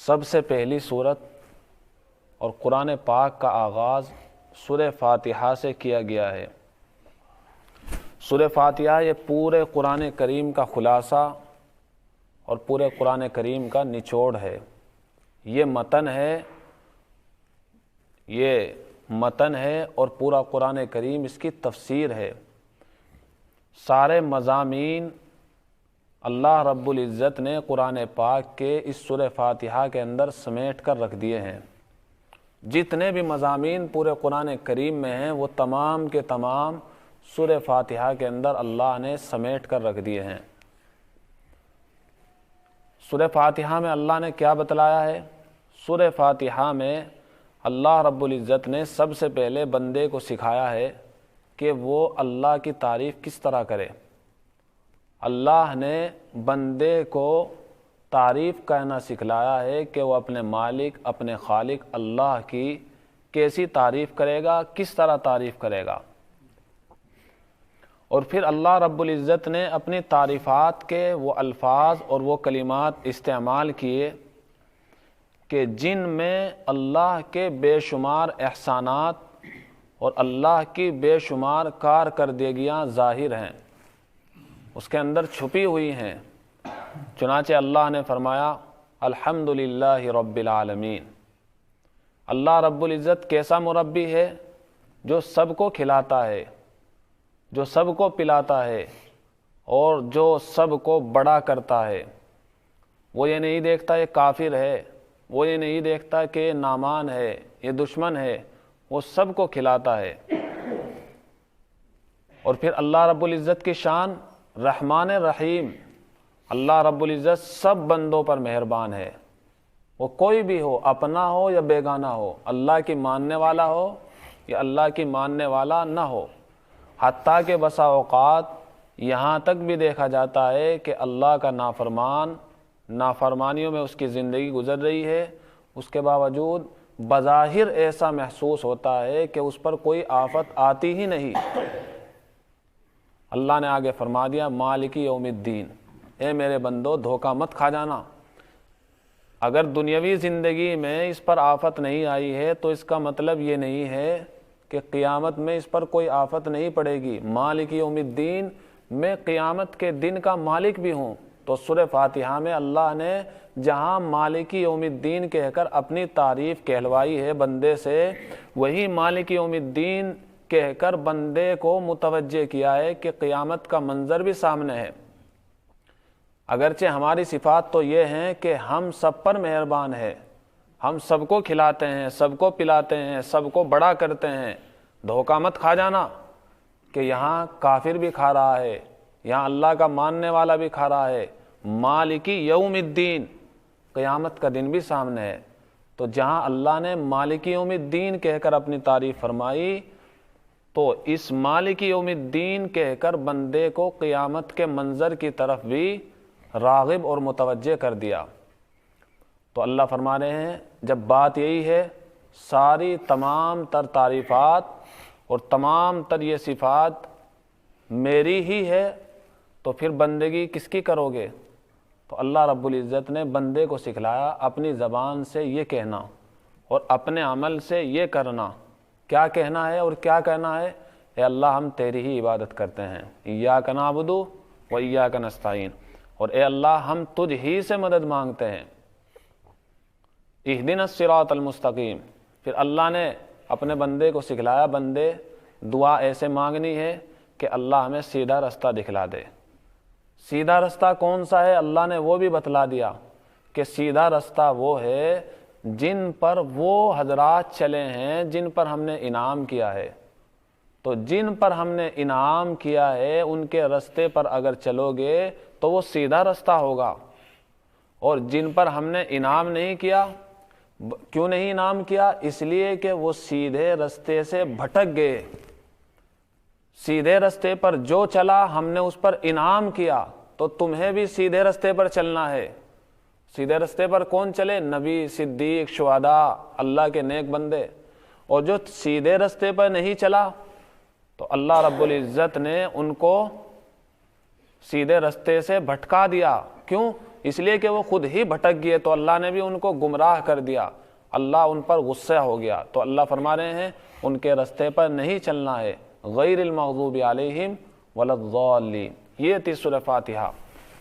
سب سے پہلی صورت اور قرآن پاک کا آغاز سورہ فاتحہ سے کیا گیا ہے۔ سورہ فاتحہ یہ پورے قرآن کریم کا خلاصہ اور پورے قرآن کریم کا نچوڑ ہے۔ یہ متن ہے اور پورا قرآن کریم اس کی تفسیر ہے۔ سارے مضامین اللہ رب العزت نے قرآن پاک کے اس سورہ فاتحہ کے اندر سمیٹ کر رکھ دیے ہیں۔ جتنے بھی مضامین پورے قرآن کریم میں ہیں وہ تمام کے تمام سورہ فاتحہ کے اندر اللہ نے سمیٹ کر رکھ دیے ہیں۔ سورہ فاتحہ میں اللہ نے کیا بتلایا ہے؟ سورہ فاتحہ میں اللہ رب العزت نے سب سے پہلے بندے کو سکھایا ہے کہ وہ اللہ کی تعریف کس طرح کرے۔ اللہ نے بندے کو تعریف کہنا سکھلایا ہے کہ وہ اپنے مالک، اپنے خالق اللہ کی کیسی تعریف کرے گا، کس طرح تعریف کرے گا۔ اور پھر اللہ رب العزت نے اپنی تعریفات کے وہ الفاظ اور وہ کلمات استعمال کیے کہ جن میں اللہ کے بے شمار احسانات اور اللہ کی بے شمار کارکردگیاں ظاہر ہیں، اس کے اندر چھپی ہوئی ہیں۔ چنانچہ اللہ نے فرمایا الحمدللہ رب العالمین۔ اللہ رب العزت کیسا مربی ہے؟ جو سب کو کھلاتا ہے، جو سب کو پلاتا ہے اور جو سب کو بڑا کرتا ہے۔ وہ یہ نہیں دیکھتا یہ کافر ہے، وہ یہ نہیں دیکھتا کہ یہ نامان ہے، یہ دشمن ہے، وہ سب کو کھلاتا ہے۔ اور پھر اللہ رب العزت کی شان رحمان رحیم۔ اللہ رب العزت سب بندوں پر مہربان ہے، وہ کوئی بھی ہو، اپنا ہو یا بیگانہ ہو، اللہ کی ماننے والا ہو یا اللہ کی ماننے والا نہ ہو۔ حتیٰ کہ بسا اوقات یہاں تک بھی دیکھا جاتا ہے کہ اللہ کا نافرمان نافرمانیوں میں اس کی زندگی گزر رہی ہے، اس کے باوجود بظاہر ایسا محسوس ہوتا ہے کہ اس پر کوئی آفت آتی ہی نہیں۔ اللہ نے آگے فرما دیا مالک یوم الدین، اے میرے بندو دھوکہ مت کھا جانا۔ اگر دنیاوی زندگی میں اس پر آفت نہیں آئی ہے تو اس کا مطلب یہ نہیں ہے کہ قیامت میں اس پر کوئی آفت نہیں پڑے گی۔ مالک یوم الدین، میں قیامت کے دن کا مالک بھی ہوں۔ تو سورہ فاتحہ میں اللہ نے جہاں مالک یوم الدین کہہ کر اپنی تعریف کہلوائی ہے بندے سے، وہی مالک یوم الدین کہہ کر بندے کو متوجہ کیا ہے کہ قیامت کا منظر بھی سامنے ہے۔ اگرچہ ہماری صفات تو یہ ہیں کہ ہم سب پر مہربان ہے، ہم سب کو کھلاتے ہیں، سب کو پلاتے ہیں، سب کو بڑا کرتے ہیں۔ دھوکہ مت کھا جانا کہ یہاں کافر بھی کھا رہا ہے، یہاں اللہ کا ماننے والا بھی کھا رہا ہے۔ مالکی یوم الدین، قیامت کا دن بھی سامنے ہے۔ تو جہاں اللہ نے مالکی یوم الدین کہہ کر اپنی تعریف فرمائی تو اس مالکی یوم الدین کہہ کر بندے کو قیامت کے منظر کی طرف بھی راغب اور متوجہ کر دیا۔ تو اللہ فرما رہے ہیں جب بات یہی ہے، ساری تمام تر تعریفات اور تمام تر یہ صفات میری ہی ہے، تو پھر بندگی کس کی کرو گے؟ تو اللہ رب العزت نے بندے کو سکھلایا اپنی زبان سے یہ کہنا اور اپنے عمل سے یہ کرنا۔ کیا کہنا ہے اور کیا کہنا ہے؟ اے اللہ ہم تیری ہی عبادت کرتے ہیں، ایاک نعبد و ایاک نستعین، اور اے اللہ ہم تجھ ہی سے مدد مانگتے ہیں۔ اہدنا الصراط المستقیم۔ پھر اللہ نے اپنے بندے کو سکھلایا بندے دعا ایسے مانگنی ہے کہ اللہ ہمیں سیدھا رستہ دکھلا دے۔ سیدھا رستہ کون سا ہے؟ اللہ نے وہ بھی بتلا دیا کہ سیدھا رستہ وہ ہے جن پر وہ حضرات چلے ہیں جن پر ہم نے انعام کیا ہے۔ تو جن پر ہم نے انعام کیا ہے ان کے رستے پر اگر چلو گے تو وہ سیدھا رستہ ہوگا، اور جن پر ہم نے انعام نہیں کیا، کیوں نہیں انعام کیا؟ اس لیے کہ وہ سیدھے رستے سے بھٹک گئے۔ سیدھے رستے پر جو چلا ہم نے اس پر انعام کیا، تو تمہیں بھی سیدھے رستے پر چلنا ہے۔ سیدھے رستے پر کون چلے؟ نبی، صدیق، شہداء، اللہ کے نیک بندے۔ اور جو سیدھے رستے پر نہیں چلا تو اللہ رب العزت نے ان کو سیدھے رستے سے بھٹکا دیا۔ کیوں؟ اس لیے کہ وہ خود ہی بھٹک گئے تو اللہ نے بھی ان کو گمراہ کر دیا، اللہ ان پر غصہ ہو گیا۔ تو اللہ فرما رہے ہیں ان کے رستے پر نہیں چلنا ہے، غیر المغضوب علیہم ولا الضالین۔ یہ تھی سورہ فاتحہ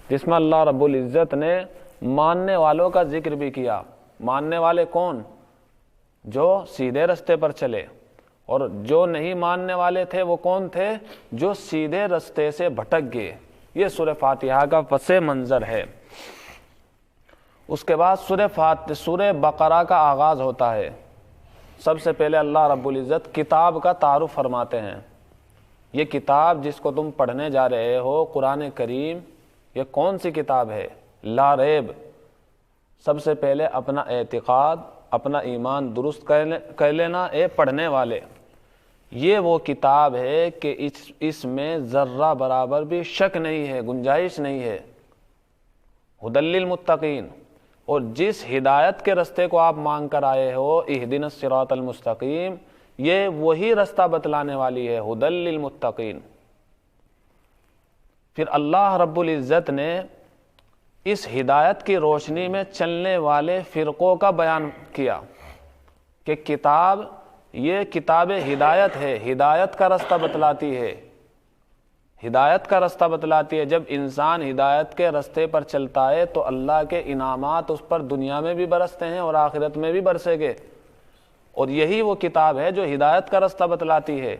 جس میں اللہ رب العزت نے ماننے والوں کا ذکر بھی کیا۔ ماننے والے کون؟ جو سیدھے رستے پر چلے، اور جو نہیں ماننے والے تھے وہ کون تھے؟ جو سیدھے رستے سے بھٹک گئے۔ یہ سورہ فاتحہ کا پس منظر ہے۔ اس کے بعد سورہ بقرہ کا آغاز ہوتا ہے۔ سب سے پہلے اللہ رب العزت کتاب کا تعارف فرماتے ہیں۔ یہ کتاب جس کو تم پڑھنے جا رہے ہو، قرآن کریم، یہ کون سی کتاب ہے؟ لا ریب۔ سب سے پہلے اپنا اعتقاد، اپنا ایمان درست کر لینا اے پڑھنے والے۔ یہ وہ کتاب ہے کہ اس میں ذرہ برابر بھی شک نہیں ہے، گنجائش نہیں ہے۔ ھدی للمتقین، اور جس ہدایت کے رستے کو آپ مانگ کر آئے ہو، اہدنا الصراط المستقیم، یہ وہی رستہ بتلانے والی ہے، ھدی للمتقین۔ پھر اللہ رب العزت نے اس ہدایت کی روشنی میں چلنے والے فرقوں کا بیان کیا کہ کتاب یہ کتاب ہدایت ہے، ہدایت کا رستہ بتلاتی ہے، ہدایت کا رستہ بتلاتی ہے۔ جب انسان ہدایت کے رستے پر چلتا ہے تو اللہ کے انعامات اس پر دنیا میں بھی برستے ہیں اور آخرت میں بھی برسیں گے، اور یہی وہ کتاب ہے جو ہدایت کا رستہ بتلاتی ہے۔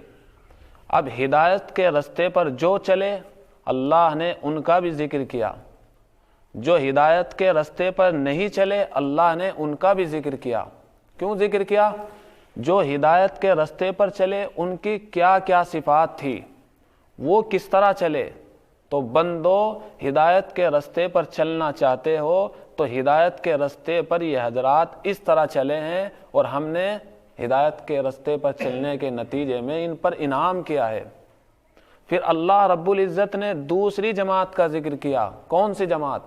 اب ہدایت کے رستے پر جو چلے اللہ نے ان کا بھی ذکر کیا، جو ہدایت کے رستے پر نہیں چلے اللہ نے ان کا بھی ذکر کیا۔ کیوں ذکر کیا؟ جو ہدایت کے رستے پر چلے ان کی کیا کیا صفات تھی، وہ کس طرح چلے۔ تو بندو ہدایت کے رستے پر چلنا چاہتے ہو تو ہدایت کے رستے پر یہ حضرات اس طرح چلے ہیں، اور ہم نے ہدایت کے رستے پر چلنے کے نتیجے میں ان پر انعام کیا ہے۔ پھر اللہ رب العزت نے دوسری جماعت کا ذکر کیا۔ کون سی جماعت؟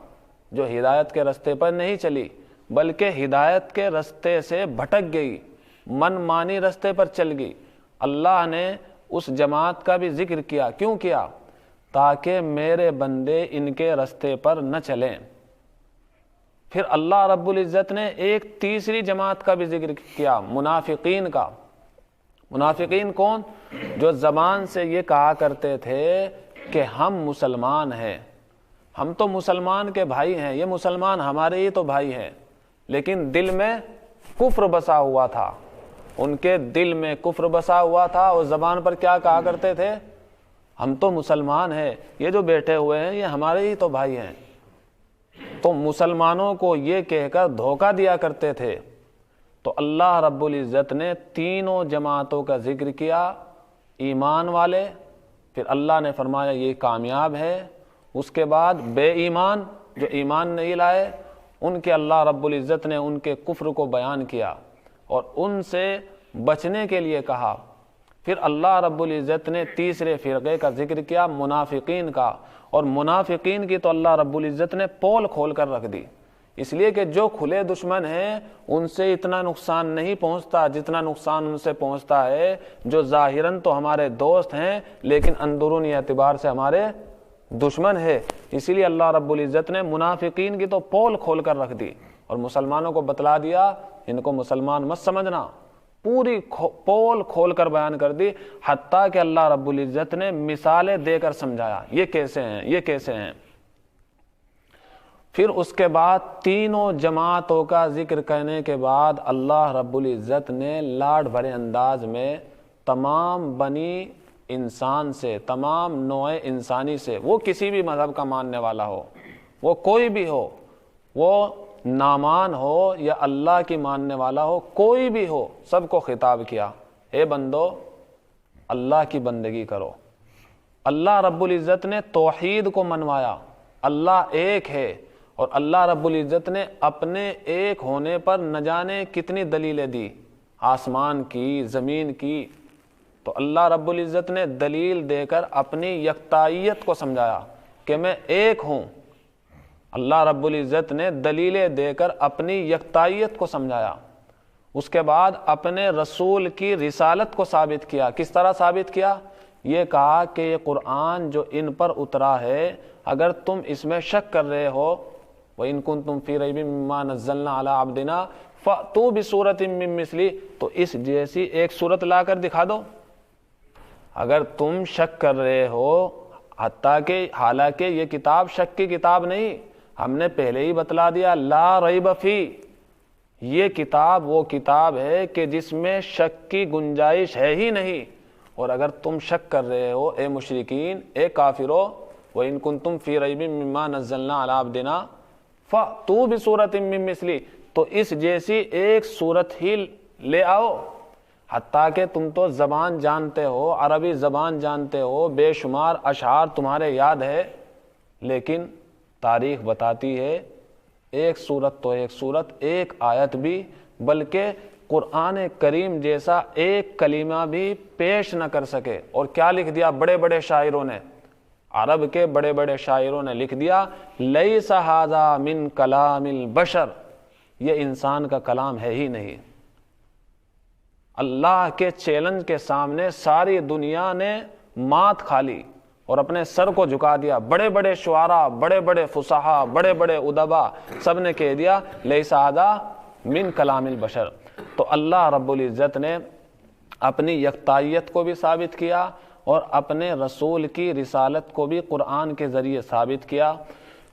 جو ہدایت کے رستے پر نہیں چلی بلکہ ہدایت کے رستے سے بھٹک گئی، من مانی رستے پر چل گئی۔ اللہ نے اس جماعت کا بھی ذکر کیا۔ کیوں کیا؟ تاکہ میرے بندے ان کے رستے پر نہ چلیں۔ پھر اللہ رب العزت نے ایک تیسری جماعت کا بھی ذکر کیا، منافقین کا۔ منافقین کون؟ جو زبان سے یہ کہا کرتے تھے کہ ہم مسلمان ہیں، ہم تو مسلمان کے بھائی ہیں، یہ مسلمان ہمارے ہی تو بھائی ہیں، لیکن دل میں کفر بسا ہوا تھا، ان کے دل میں کفر بسا ہوا تھا، اور زبان پر کیا کہا کرتے تھے؟ ہم تو مسلمان ہیں، یہ جو بیٹھے ہوئے ہیں یہ ہمارے ہی تو بھائی ہیں۔ تو مسلمانوں کو یہ کہہ کر دھوکہ دیا کرتے تھے۔ تو اللہ رب العزت نے تینوں جماعتوں کا ذکر کیا۔ ایمان والے، پھر اللہ نے فرمایا یہ کامیاب ہے۔ اس کے بعد بے ایمان، جو ایمان نہیں لائے، ان کے اللہ رب العزت نے ان کے کفر کو بیان کیا اور ان سے بچنے کے لیے کہا۔ پھر اللہ رب العزت نے تیسرے فرقے کا ذکر کیا، منافقین کا، اور منافقین کی تو اللہ رب العزت نے پول کھول کر رکھ دی، اس لیے کہ جو کھلے دشمن ہیں ان سے اتنا نقصان نہیں پہنچتا جتنا نقصان ان سے پہنچتا ہے جو ظاہراً تو ہمارے دوست ہیں لیکن اندرونی اعتبار سے ہمارے دشمن ہے۔ اسی لیے اللہ رب العزت نے منافقین کی تو پول کھول کر رکھ دی اور مسلمانوں کو بتلا دیا ان کو مسلمان مت سمجھنا، پوری پول کھول کر بیان کر دی، حتیٰ کہ اللہ رب العزت نے مثالیں دے کر سمجھایا یہ کیسے ہیں، یہ کیسے ہیں۔ پھر اس کے بعد تینوں جماعتوں کا ذکر کرنے کے بعد اللہ رب العزت نے لاڈ بھرے انداز میں تمام بنی انسان سے، تمام نوع انسانی سے، وہ کسی بھی مذہب کا ماننے والا ہو، وہ کوئی بھی ہو، وہ نامان ہو یا اللہ کی ماننے والا ہو، کوئی بھی ہو، سب کو خطاب کیا، اے بندو اللہ کی بندگی کرو۔ اللہ رب العزت نے توحید کو منوایا، اللہ ایک ہے، اور اللہ رب العزت نے اپنے ایک ہونے پر نہ جانے کتنی دلیلیں دی، آسمان کی، زمین کی۔ تو اللہ رب العزت نے دلیل دے کر اپنی یکتائیت کو سمجھایا کہ میں ایک ہوں۔ اللہ رب العزت نے دلیلیں دے کر اپنی یکتائیت کو سمجھایا۔ اس کے بعد اپنے رسول کی رسالت کو ثابت کیا۔ کس طرح ثابت کیا؟ یہ کہا کہ یہ قرآن جو ان پر اترا ہے، اگر تم اس میں شک کر رہے ہو وَإِن كُنتُمْ فِي رَيْبٍ مِّمَّا نَزَّلْنَا عَلَىٰ عَبْدِنَا فَأْتُوا بِسُورَةٍ مِّن مِّثْلِهِ، تو اس جیسی ایک صورت لا کر دکھا دو۔ اگر تم شک کر رہے ہو، حالانکہ یہ کتاب شک کی کتاب نہیں، ہم نے پہلے ہی بتلا دیا لا ریب فی، یہ کتاب وہ کتاب ہے کہ جس میں شک کی گنجائش ہے ہی نہیں۔ اور اگر تم شک کر رہے ہو اے مشرکین، اے کافرو، وَإِن كُنتُمْ فِي رَيْبٍ مِّمَّا نَزَّلْنَا عَلَىٰ عَبْدِنَا فَأْتُوا بِسُورَةٍ مِّن مِّثْلِهِ، تو اس جیسی ایک صورت ہی لے آؤ۔ حتیٰ کہ تم تو زبان جانتے ہو، عربی زبان جانتے ہو، بے شمار اشعار تمہارے یاد ہے، لیکن تاریخ بتاتی ہے ایک صورت تو ایک صورت، ایک آیت بھی، بلکہ قرآن کریم جیسا ایک کلمہ بھی پیش نہ کر سکے۔ اور کیا لکھ دیا بڑے بڑے شاعروں نے، عرب کے بڑے بڑے شاعروں نے لکھ دیا لیس ھذا من کلام البشر، یہ انسان کا کلام ہے ہی نہیں۔ اللہ کے چیلنج کے سامنے ساری دنیا نے مات کھا لی اور اپنے سر کو جھکا دیا۔ بڑے بڑے شعراء، بڑے بڑے فصحاء، بڑے بڑے ادبا، سب نے کہہ دیا لیس ھذا من کلام البشر۔ تو اللہ رب العزت نے اپنی یکتائیت کو بھی ثابت کیا اور اپنے رسول کی رسالت کو بھی قرآن کے ذریعے ثابت کیا۔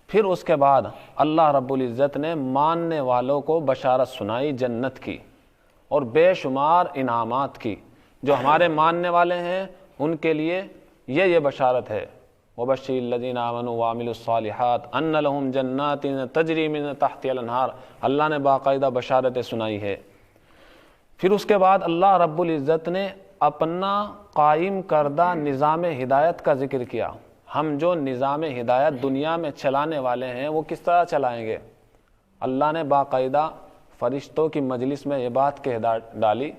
پھر اس کے بعد اللہ رب العزت نے ماننے والوں کو بشارت سنائی جنت کی اور بے شمار انعامات کی۔ جو ہمارے ماننے والے ہیں ان کے لیے یہ بشارت ہے وَبَشِّرِ الَّذِينَ آمَنُوا وَعَمِلُوا الصَّالِحَاتِ أَنَّ لَهُمْ جَنَّاتٍ تَجْرِي مِن تَحْتِهَا الْأَنْهَارُ، اللہ نے باقاعدہ بشارتیں سنائی ہے۔ پھر اس کے بعد اللہ رب العزت نے اپنا قائم کردہ نظام ہدایت کا ذکر کیا۔ ہم جو نظام ہدایت دنیا میں چلانے والے ہیں وہ کس طرح چلائیں گے؟ اللہ نے باقاعدہ فرشتوں کی مجلس میں یہ بات کہہ ڈالی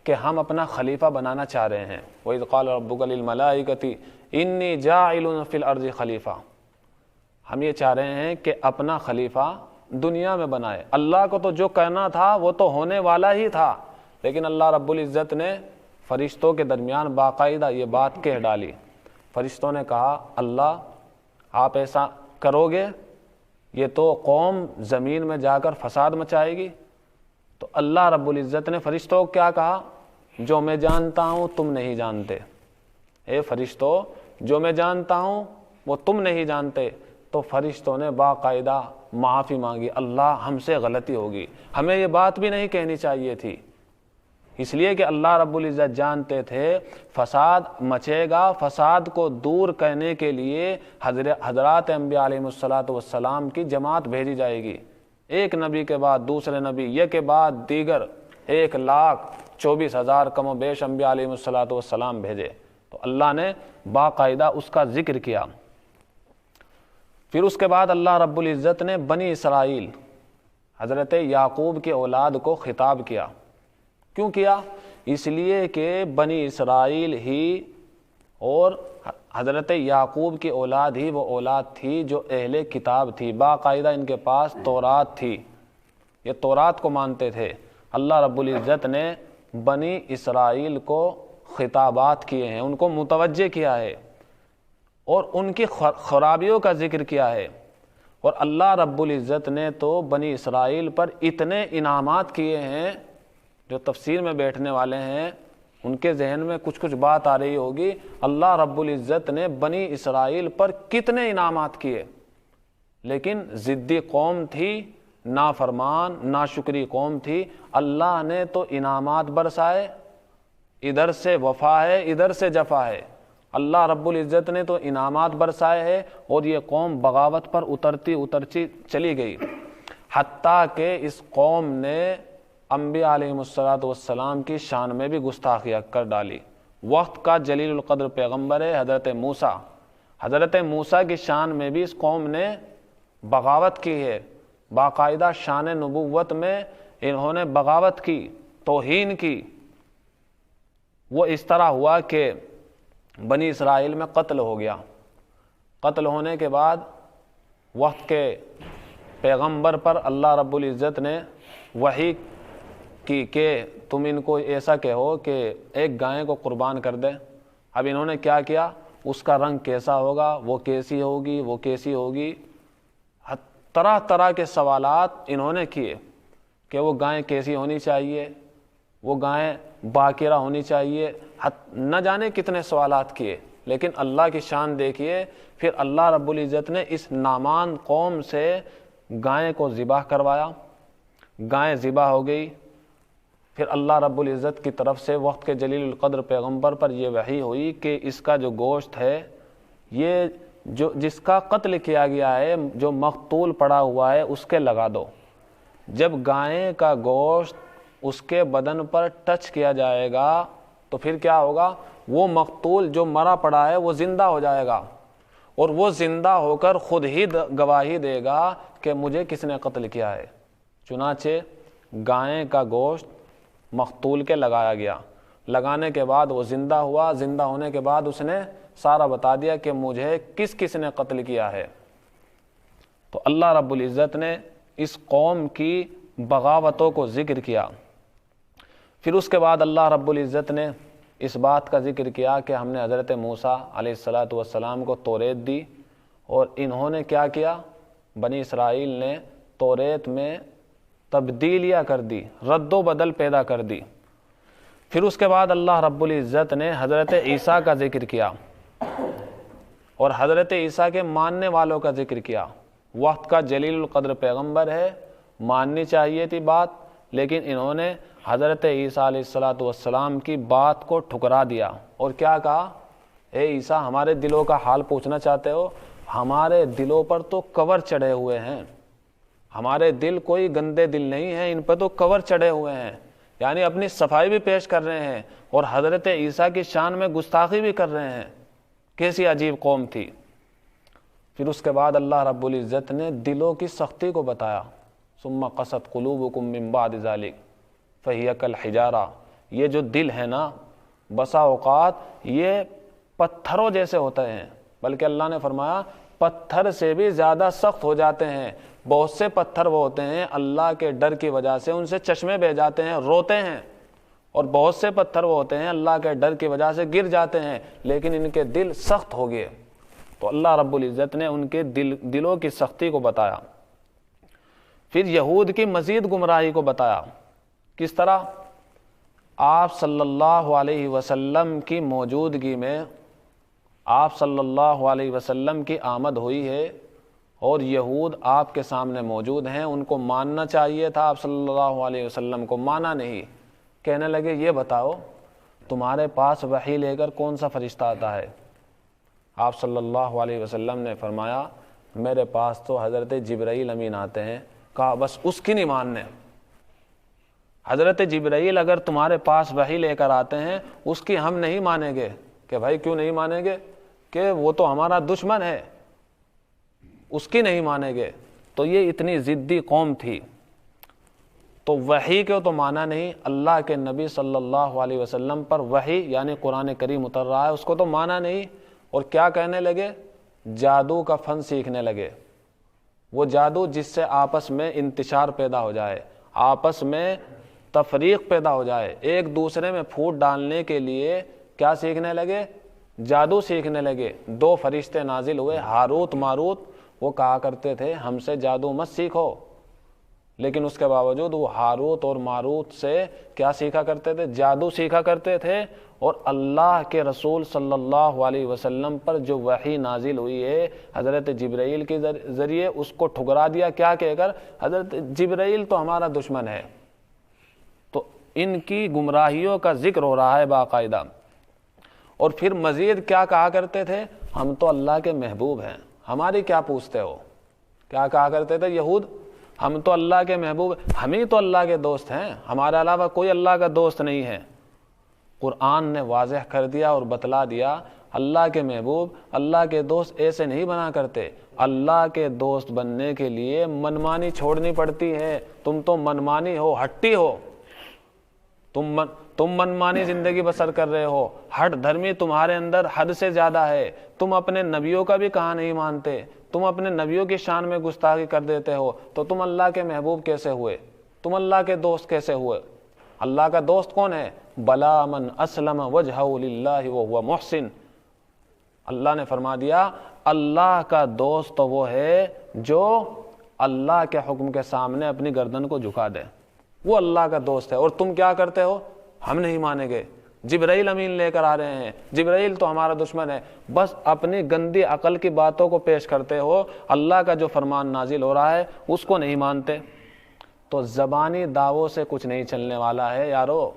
کہ ہم اپنا خلیفہ بنانا چاہ رہے ہیں۔ وَإِذْ قَالَ رَبُّكَ لِلْمَلَائِكَةِ إِنِّي جَاعِلٌ فِي الْأَرْضِ خلیفہ، ہم یہ چاہ رہے ہیں کہ اپنا خلیفہ دنیا میں بنائے۔ اللہ کو تو جو کرنا تھا وہ تو ہونے والا ہی تھا، لیکن اللہ رب العزت نے فرشتوں کے درمیان باقاعدہ یہ بات کہہ ڈالی۔ فرشتوں نے کہا اللہ آپ ایسا کرو گے؟ یہ تو قوم زمین میں جا کر فساد مچائے گی۔ تو اللہ رب العزت نے فرشتوں کو کیا کہا؟ جو میں جانتا ہوں تم نہیں جانتے، اے فرشتوں جو میں جانتا ہوں وہ تم نہیں جانتے۔ تو فرشتوں نے باقاعدہ معافی مانگی، اللہ ہم سے غلطی ہوگی، ہمیں یہ بات بھی نہیں کہنی چاہیے تھی، اس لیے کہ اللہ رب العزت جانتے تھے فساد مچے گا۔ فساد کو دور کرنے کے لیے حضرات انبیاء علیہ السلام کی جماعت بھیجی جائے گی، ایک نبی کے بعد دوسرے نبی، یہ کے بعد دیگر 1,24,000 کم و بیش انبیاء علیہ السلام بھیجے۔ تو اللہ نے باقاعدہ اس کا ذکر کیا۔ پھر اس کے بعد اللہ رب العزت نے بنی اسرائیل حضرت یعقوب کے اولاد کو خطاب کیا۔ کیوں کیا؟ اس لیے کہ بنی اسرائیل ہی اور حضرت یعقوب کی اولاد ہی وہ اولاد تھی جو اہل کتاب تھی، باقاعدہ ان کے پاس تورات تھی، یہ تورات کو مانتے تھے۔ اللہ رب العزت نے بنی اسرائیل کو خطابات کیے ہیں، ان کو متوجہ کیا ہے اور ان کی خرابیوں کا ذکر کیا ہے۔ اور اللہ رب العزت نے تو بنی اسرائیل پر اتنے انعامات کیے ہیں، جو تفسیر میں بیٹھنے والے ہیں ان کے ذہن میں کچھ بات آ رہی ہوگی، اللہ رب العزت نے بنی اسرائیل پر کتنے انعامات کیے، لیکن ضدی قوم تھی، نافرمان ناشکری قوم تھی۔ اللہ نے تو انعامات برسائے، ادھر سے وفا ہے ادھر سے جفا ہے۔ اللہ رب العزت نے تو انعامات برسائے ہے اور یہ قوم بغاوت پر اترتی چلی گئی، حتیٰ کہ اس قوم نے انبیاء علیہ السلام کی شان میں بھی گستاخیاں کر ڈالی۔ وقت کا جلیل القدر پیغمبر ہے حضرت موسیٰ کی شان میں بھی اس قوم نے بغاوت کی ہے، باقاعدہ شان نبوت میں انہوں نے بغاوت کی، توہین کی۔ وہ اس طرح ہوا کہ بنی اسرائیل میں قتل ہو گیا۔ قتل ہونے کے بعد وقت کے پیغمبر پر اللہ رب العزت نے وحی کی کہ تم ان کو ایسا کہو کہ ایک گائے کو قربان کر دے۔ اب انہوں نے کیا کیا؟ اس کا رنگ کیسا ہوگا، وہ کیسی ہوگی، وہ کیسی ہوگی، طرح طرح کے سوالات انہوں نے کیے کہ وہ گائیں کیسی ہونی چاہیے، وہ گائیں باقرہ ہونی چاہیے، نہ جانے کتنے سوالات کیے. لیکن اللہ کی شان دیکھیے، پھر اللہ رب العزت نے اس نامان قوم سے گائیں کو ذبح کروایا، گائیں ذبح ہو گئی. پھر اللہ رب العزت کی طرف سے وقت کے جلیل القدر پیغمبر پر یہ وحی ہوئی کہ اس کا جو گوشت ہے، یہ جو جس کا قتل کیا گیا ہے، جو مقتول پڑا ہوا ہے، اس کے لگا دو. جب گائیں کا گوشت اس کے بدن پر ٹچ کیا جائے گا تو پھر کیا ہوگا؟ وہ مقتول جو مرا پڑا ہے وہ زندہ ہو جائے گا، اور وہ زندہ ہو کر خود ہی گواہی دے گا کہ مجھے کس نے قتل کیا ہے. چنانچہ گائیں کا گوشت مقتول کے لگایا گیا. لگانے کے بعد وہ زندہ ہوا. زندہ ہونے کے بعد اس نے سارا بتا دیا کہ مجھے کس کس نے قتل کیا ہے. تو اللہ رب العزت نے اس قوم کی بغاوتوں کو ذکر کیا. پھر اس کے بعد اللہ رب العزت نے اس بات کا ذکر کیا کہ ہم نے حضرت موسیٰ علیہ الصلاۃ والسلام کو توریت دی، اور انہوں نے کیا کیا؟ بنی اسرائیل نے توریت میں تبدیلیاں کر دی، رد و بدل پیدا کر دی. پھر اس کے بعد اللہ رب العزت نے حضرت عیسیٰ کا ذکر کیا اور حضرت عیسیٰ کے ماننے والوں کا ذکر کیا. وقت کا جلیل القدر پیغمبر ہے، ماننی چاہیے تھی بات، لیکن انہوں نے حضرت عیسیٰ علیہ الصلاۃ والسلام کی بات کو ٹھکرا دیا اور کیا کہا؟ اے عیسیٰ، ہمارے دلوں کا حال پوچھنا چاہتے ہو؟ ہمارے دلوں پر تو کور چڑھے ہوئے ہیں، ہمارے دل کوئی گندے دل نہیں ہیں، ان پہ تو کور چڑھے ہوئے ہیں. یعنی اپنی صفائی بھی پیش کر رہے ہیں اور حضرت عیسیٰ کی شان میں گستاخی بھی کر رہے ہیں. کیسی عجیب قوم تھی. پھر اس کے بعد اللہ رب العزت نے دلوں کی سختی کو بتایا. ثم قست قلوبکم من بعد ذلک فہی کالحجارہ. یہ جو دل ہے نا، بسا اوقات یہ پتھروں جیسے ہوتے ہیں، بلکہ اللہ نے فرمایا پتھر سے بھی زیادہ سخت ہو جاتے ہیں. بہت سے پتھر وہ ہوتے ہیں اللہ کے ڈر کی وجہ سے ان سے چشمے بہہ جاتے ہیں، روتے ہیں، اور بہت سے پتھر وہ ہوتے ہیں اللہ کے ڈر کی وجہ سے گر جاتے ہیں، لیکن ان کے دل سخت ہو گئے. تو اللہ رب العزت نے ان کے دلوں کی سختی کو بتایا. پھر یہود کی مزید گمراہی کو بتایا. کس طرح؟ آپ صلی اللہ علیہ وسلم کی موجودگی میں، آپ صلی اللہ علیہ وسلم کی آمد ہوئی ہے اور یہود آپ کے سامنے موجود ہیں. ان کو ماننا چاہیے تھا، آپ صلی اللہ علیہ وسلم کو مانا نہیں. کہنے لگے یہ بتاؤ تمہارے پاس وحی لے کر کون سا فرشتہ آتا ہے؟ آپ صلی اللہ علیہ وسلم نے فرمایا میرے پاس تو حضرت جبرائیل امین آتے ہیں. کہا بس اس کی نہیں ماننے. حضرت جبرائیل اگر تمہارے پاس وحی لے کر آتے ہیں اس کی ہم نہیں مانیں گے. کہ بھائی کیوں نہیں مانیں گے؟ کہ وہ تو ہمارا دشمن ہے، اس کی نہیں مانیں گے. تو یہ اتنی ضدی قوم تھی. تو وحی کو تو مانا نہیں، اللہ کے نبی صلی اللہ علیہ وسلم پر وحی یعنی قرآن کریم اتر رہا ہے اس کو تو مانا نہیں. اور کیا کہنے لگے؟ جادو کا فن سیکھنے لگے. وہ جادو جس سے آپس میں انتشار پیدا ہو جائے، آپس میں تفریق پیدا ہو جائے، ایک دوسرے میں پھوٹ ڈالنے کے لیے کیا سیکھنے لگے؟ جادو سیکھنے لگے. 2 فرشتے نازل ہوئے، ہاروت ماروت. وہ کہا کرتے تھے ہم سے جادو مت سیکھو، لیکن اس کے باوجود وہ ہاروت اور ماروت سے کیا سیکھا کرتے تھے؟ جادو سیکھا کرتے تھے. اور اللہ کے رسول صلی اللہ علیہ وسلم پر جو وحی نازل ہوئی ہے حضرت جبرائیل کے ذریعے اس کو ٹھکرا دیا. کیا کہہ کر؟ حضرت جبرائیل تو ہمارا دشمن ہے. تو ان کی گمراہیوں کا ذکر ہو رہا ہے باقاعدہ. اور پھر مزید کیا کہا کرتے تھے؟ ہم تو اللہ کے محبوب ہیں، ہماری کیا پوچھتے ہو؟ کیا کہا کرتے تھے یہود؟ ہم تو اللہ کے محبوب، ہم ہی تو اللہ کے دوست ہیں، ہمارے علاوہ کوئی اللہ کا دوست نہیں ہے. قرآن نے واضح کر دیا اور بتلا دیا اللہ کے محبوب، اللہ کے دوست ایسے نہیں بنا کرتے. اللہ کے دوست بننے کے لیے منمانی چھوڑنی پڑتی ہے. تم تو منمانی ہو، ہٹی ہو، تم منمانی زندگی بسر کر رہے ہو، ہٹ دھرمی تمہارے اندر حد سے زیادہ ہے. تم اپنے نبیوں کا بھی کہا نہیں مانتے، تم اپنے نبیوں کی شان میں گستاخی کر دیتے ہو. تو تم اللہ کے محبوب کیسے ہوئے؟ تم اللہ کے دوست کیسے ہوئے؟ اللہ کا دوست کون ہے؟ بلا من اسلم وجہہ للہ وہو محسن. اللہ نے فرما دیا اللہ کا دوست تو وہ ہے جو اللہ کے حکم کے سامنے اپنی گردن کو جھکا دے، وہ اللہ کا دوست ہے، اور تم کیا کرتے ہو؟ ہم نہیں مانیں گے، جبرائیل امین لے کر آ رہے ہیں، جبرائیل تو ہمارا دشمن ہے، بس اپنی گندی عقل کی باتوں کو پیش کرتے ہو، اللہ کا جو فرمان نازل ہو رہا ہے اس کو نہیں مانتے۔ تو زبانی دعووں سے کچھ نہیں چلنے والا ہے یارو،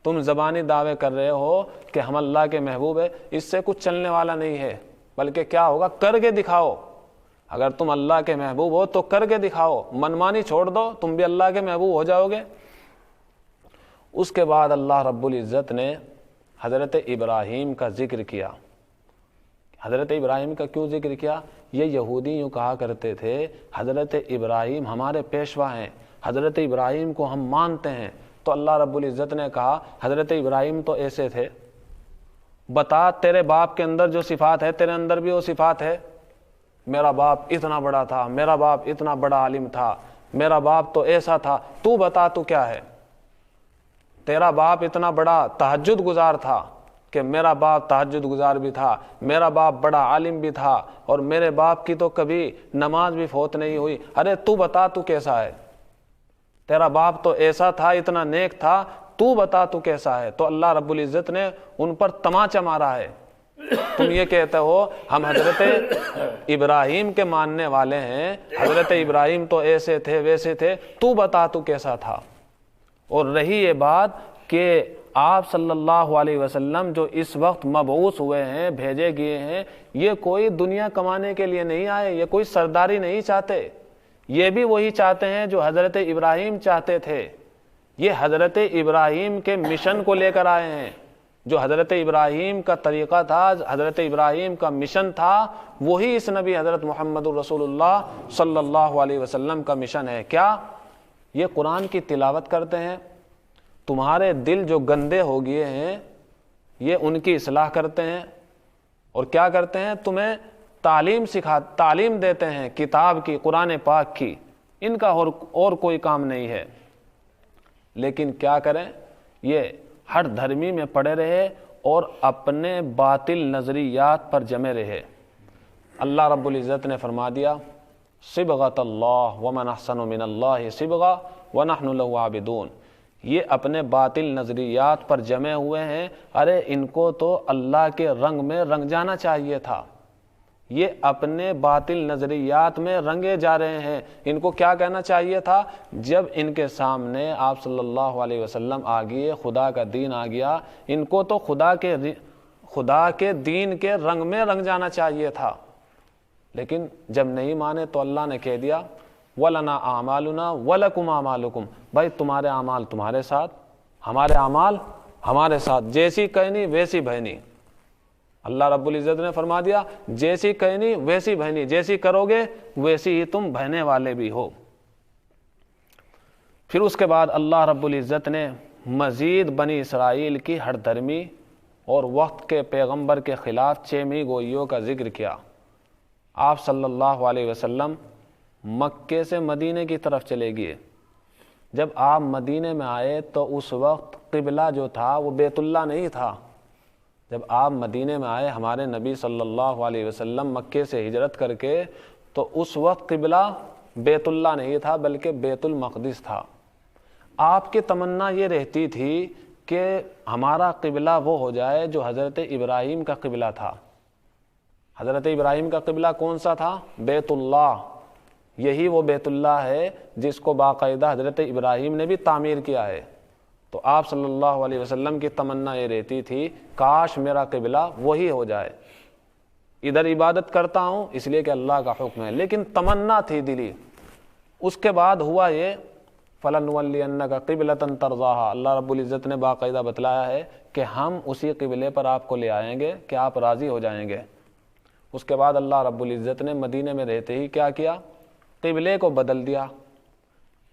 تم زبانی دعوے کر رہے ہو کہ ہم اللہ کے محبوب ہیں، اس سے کچھ چلنے والا نہیں ہے، بلکہ کیا ہوگا؟ کر کے دکھاؤ۔ اگر تم اللہ کے محبوب ہو تو کر کے دکھاؤ، منمانی چھوڑ دو، تم بھی اللہ کے محبوب ہو جاؤ گے۔ اس کے بعد اللہ رب العزت نے حضرت ابراہیم کا ذکر کیا۔ حضرت ابراہیم کا کیوں ذکر کیا؟ یہ یہودی یوں کہا کرتے تھے حضرت ابراہیم ہمارے پیشوا ہیں، حضرت ابراہیم کو ہم مانتے ہیں۔ تو اللہ رب العزت نے کہا حضرت ابراہیم تو ایسے تھے، بتا تیرے باپ کے اندر جو صفات ہے تیرے اندر بھی وہ صفات ہے؟ میرا باپ اتنا بڑا تھا، میرا باپ اتنا بڑا عالم تھا، میرا باپ تو ایسا تھا، تو بتا تو کیا ہے؟ تیرا باپ اتنا بڑا تہجد گزار تھا کہ میرا باپ تہجد گزار بھی تھا، میرا باپ بڑا عالم بھی تھا، اور میرے باپ کی تو کبھی نماز بھی فوت نہیں ہوئی۔ ارے تو بتا تو کیسا ہے؟ تیرا باپ تو ایسا تھا، اتنا نیک تھا، تو بتا تو کیسا ہے؟ تو اللہ رب العزت نے ان پر تماچا مارا ہے۔ تم یہ کہتے ہو ہم حضرت ابراہیم کے ماننے والے ہیں، حضرت ابراہیم تو ایسے تھے ویسے تھے، تو بتا تو کیسا تھا؟ اور رہی یہ بات کہ آپ صلی اللہ علیہ وسلم جو اس وقت مبعوث ہوئے ہیں، بھیجے گئے ہیں، یہ کوئی دنیا کمانے کے لیے نہیں آئے، یہ کوئی سرداری نہیں چاہتے، یہ بھی وہی چاہتے ہیں جو حضرت ابراہیم چاہتے تھے۔ یہ حضرت ابراہیم کے مشن کو لے کر آئے ہیں، جو حضرت ابراہیم کا طریقہ تھا، حضرت ابراہیم کا مشن تھا، وہی اس نبی حضرت محمد الرسول اللہ صلی اللہ علیہ وسلم کا مشن ہے۔ کیا؟ یہ قرآن کی تلاوت کرتے ہیں، تمہارے دل جو گندے ہو گئے ہیں یہ ان کی اصلاح کرتے ہیں، اور کیا کرتے ہیں؟ تمہیں تعلیم دیتے ہیں کتاب کی، قرآن پاک کی، ان کا اور کوئی کام نہیں ہے۔ لیکن کیا کریں؟ یہ ہر دھرمی میں پڑے رہے اور اپنے باطل نظریات پر جمے رہے۔ اللہ رب العزت نے فرما دیا صبغۃ اللہ ومن احسن من اللہ صبغہ ونحن لہ عابدون، یہ اپنے باطل نظریات پر جمے ہوئے ہیں، ارے ان کو تو اللہ کے رنگ میں رنگ جانا چاہیے تھا، یہ اپنے باطل نظریات میں رنگے جا رہے ہیں۔ ان کو کیا کہنا چاہیے تھا؟ جب ان کے سامنے آپ صلی اللہ علیہ وسلم آ گئے، خدا کا دین آ گیا، ان کو تو خدا کے دین کے رنگ میں رنگ جانا چاہیے تھا، لیکن جب نہیں مانے تو اللہ نے کہہ دیا وَلَنَا أَعْمَالُنَا وَلَكُمْ أَعْمَالُكُمْ، بھائی تمہارے اعمال تمہارے ساتھ، ہمارے اعمال ہمارے ساتھ، جیسی کہنی ویسی بہنی۔ اللہ رب العزت نے فرما دیا جیسی کہنی ویسی بہنی، جیسی کرو گے ویسی ہی تم بہنے والے بھی ہو۔ پھر اس کے بعد اللہ رب العزت نے مزید بنی اسرائیل کی ہر دھرمی اور وقت کے پیغمبر کے خلاف چیمی گوئیوں کا ذکر کیا۔ آپ صلی اللہ علیہ وسلم مکے سے مدینے کی طرف چلے گئے۔ جب آپ مدینے میں آئے تو اس وقت قبلہ جو تھا وہ بیت اللہ نہیں تھا۔ جب آپ مدینے میں آئے ہمارے نبی صلی اللہ علیہ وسلم مکے سے ہجرت کر کے، تو اس وقت قبلہ بیت اللہ نہیں تھا بلکہ بیت المقدس تھا۔ آپ کی تمنا یہ رہتی تھی کہ ہمارا قبلہ وہ ہو جائے جو حضرت ابراہیم کا قبلہ تھا۔ حضرت ابراہیم کا قبلہ کون سا تھا؟ بیت اللہ۔ یہی وہ بیت اللہ ہے جس کو باقاعدہ حضرت ابراہیم نے بھی تعمیر کیا ہے۔ تو آپ صلی اللہ علیہ وسلم کی تمنا یہ رہتی تھی کاش میرا قبلہ وہی ہو جائے، ادھر عبادت کرتا ہوں اس لیے کہ اللہ کا حکم ہے، لیکن تمنا تھی دلی۔ اس کے بعد ہوا یہ فَلَنُوَلِّيَنَّكَ قِبْلَةً تَرْضَاهَا، اللہ رب العزت نے باقاعدہ بتلایا ہے کہ ہم اسی قبلے پر آپ کو لے آئیں گے کہ آپ راضی ہو جائیں گے۔ اس کے بعد اللہ رب العزت نے مدینے میں رہتے ہی کیا کیا؟ قبلے کو بدل دیا،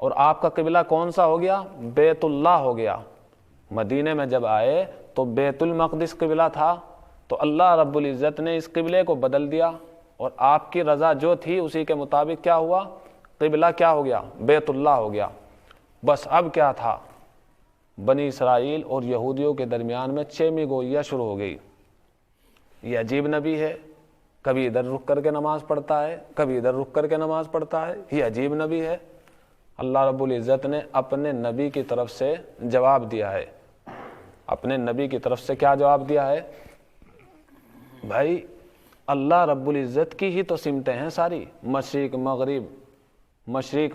اور آپ کا قبلہ کون سا ہو گیا؟ بیت اللہ ہو گیا۔ مدینے میں جب آئے تو بیت المقدس قبلہ تھا، تو اللہ رب العزت نے اس قبلے کو بدل دیا، اور آپ کی رضا جو تھی اسی کے مطابق کیا ہوا؟ قبلہ کیا ہو گیا؟ بیت اللہ ہو گیا۔ بس اب کیا تھا؟ بنی اسرائیل اور یہودیوں کے درمیان میں چیمی گوئیاں شروع ہو گئی، یہ عجیب نبی ہے، کبھی ادھر رک کر کے نماز پڑھتا ہے، کبھی ادھر رک کر کے نماز پڑھتا ہے، یہ عجیب نبی ہے۔ اللہ رب العزت نے اپنے نبی کی طرف سے جواب دیا ہے، اپنے نبی کی طرف سے کیا جواب دیا ہے؟ بھائی اللہ رب العزت کی ہی تو سمتیں ہیں ساری، مشرق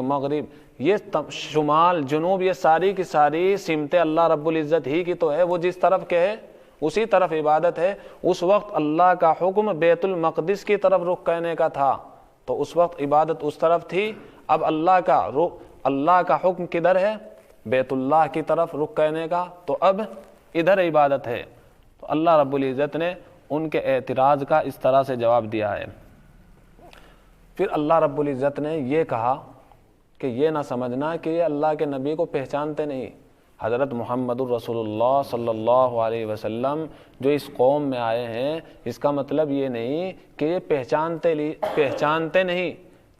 مغرب، یہ شمال جنوب، یہ ساری کی ساری سمتیں اللہ رب العزت ہی کی تو ہے، وہ جس طرف کے ہے اسی طرف عبادت ہے۔ اس وقت اللہ کا حکم بیت المقدس کی طرف رخ کرنے کا تھا تو اس وقت عبادت اس طرف تھی، اب اللہ کا حکم کدھر ہے؟ بیت اللہ کی طرف رخ کرنے کا، تو اب ادھر عبادت ہے۔ تو اللہ رب العزت نے ان کے اعتراض کا اس طرح سے جواب دیا ہے۔ پھر اللہ رب العزت نے یہ کہا کہ یہ نہ سمجھنا کہ یہ اللہ کے نبی کو پہچانتے نہیں۔ حضرت محمد الرسول اللہ صلی اللہ علیہ وسلم جو اس قوم میں آئے ہیں، اس کا مطلب یہ نہیں کہ یہ پہچانتے نہیں،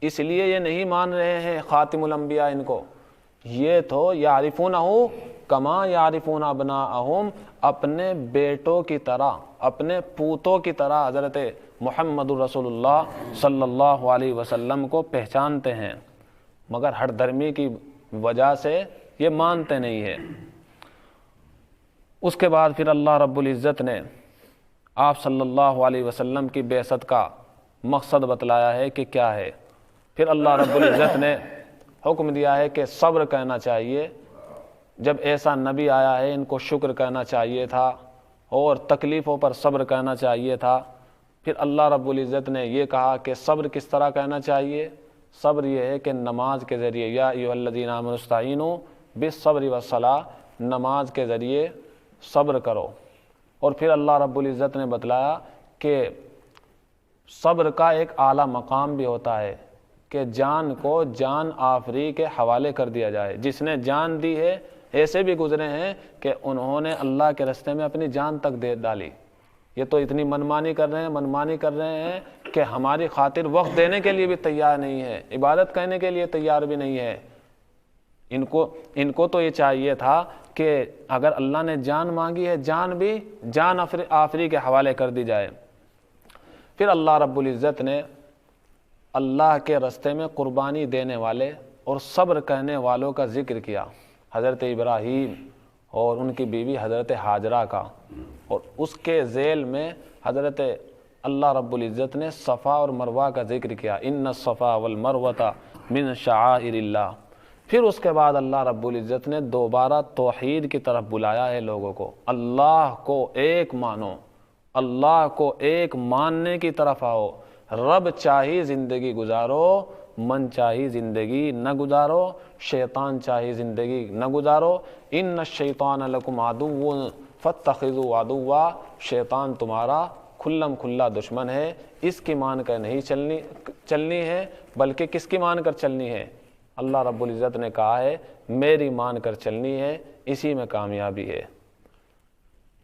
اس لیے یہ نہیں مان رہے ہیں خاتم الانبیاء ان کو۔ یہ تو یعرفونہ کما یعرفون ابناءہم، اپنے بیٹوں کی طرح، اپنے پوتوں کی طرح حضرت محمد الرسول اللہ صلی اللہ علیہ وسلم کو پہچانتے ہیں، مگر ہٹ درمی کی وجہ سے یہ مانتے نہیں ہیں۔ اس کے بعد پھر اللہ رب العزت نے آپ صلی اللہ علیہ وسلم کی بعثت کا مقصد بتلایا ہے کہ کیا ہے۔ پھر اللہ رب العزت نے حکم دیا ہے کہ صبر کرنا چاہیے، جب ایسا نبی آیا ہے ان کو شکر کرنا چاہیے تھا اور تکلیفوں پر صبر کرنا چاہیے تھا۔ پھر اللہ رب العزت نے یہ کہا کہ صبر کس طرح کرنا چاہیے؟ صبر یہ ہے کہ نماز کے ذریعے، یا ایھا الذین آمنوا استعینوا بالصبر والصلاۃ، نماز کے ذریعے صبر کرو۔ اور پھر اللہ رب العزت نے بتلایا کہ صبر کا ایک اعلیٰ مقام بھی ہوتا ہے کہ جان کو جان آفری کے حوالے کر دیا جائے۔ جس نے جان دی ہے، ایسے بھی گزرے ہیں کہ انہوں نے اللہ کے راستے میں اپنی جان تک دے ڈالی۔ یہ تو اتنی منمانی کر رہے ہیں کہ ہماری خاطر وقت دینے کے لیے بھی تیار نہیں ہے، عبادت کرنے کے لیے تیار بھی نہیں ہے۔ ان کو تو یہ چاہیے تھا کہ اگر اللہ نے جان مانگی ہے، جان بھی جان آفری کے حوالے کر دی جائے۔ پھر اللہ رب العزت نے اللہ کے راستے میں قربانی دینے والے اور صبر کرنے والوں کا ذکر کیا، حضرت ابراہیم اور ان کی بیوی حضرت ہاجرہ کا، اور اس کے ذیل میں حضرت اللہ رب العزت نے صفا اور مروہ کا ذکر کیا، ان الصفا والمروۃ من شعائر اللہ۔ پھر اس کے بعد اللہ رب العزت نے دوبارہ توحید کی طرف بلایا ہے لوگوں کو، اللہ کو ایک مانو، اللہ کو ایک ماننے کی طرف آؤ، رب چاہی زندگی گزارو، من چاہی زندگی نہ گزارو، شیطان چاہی زندگی نہ گزارو، ان الشیطان لکم عدو فاتخذوا عدوا، شیطان تمہارا کھلم کھلا دشمن ہے، اس کی مان کر نہیں چلنی ہے، بلکہ کس کی مان کر چلنی ہے؟ اللہ رب العزت نے کہا ہے میری مان کر چلنی ہے، اسی میں کامیابی ہے۔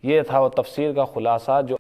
یہ تھا وہ تفسیر کا خلاصہ جو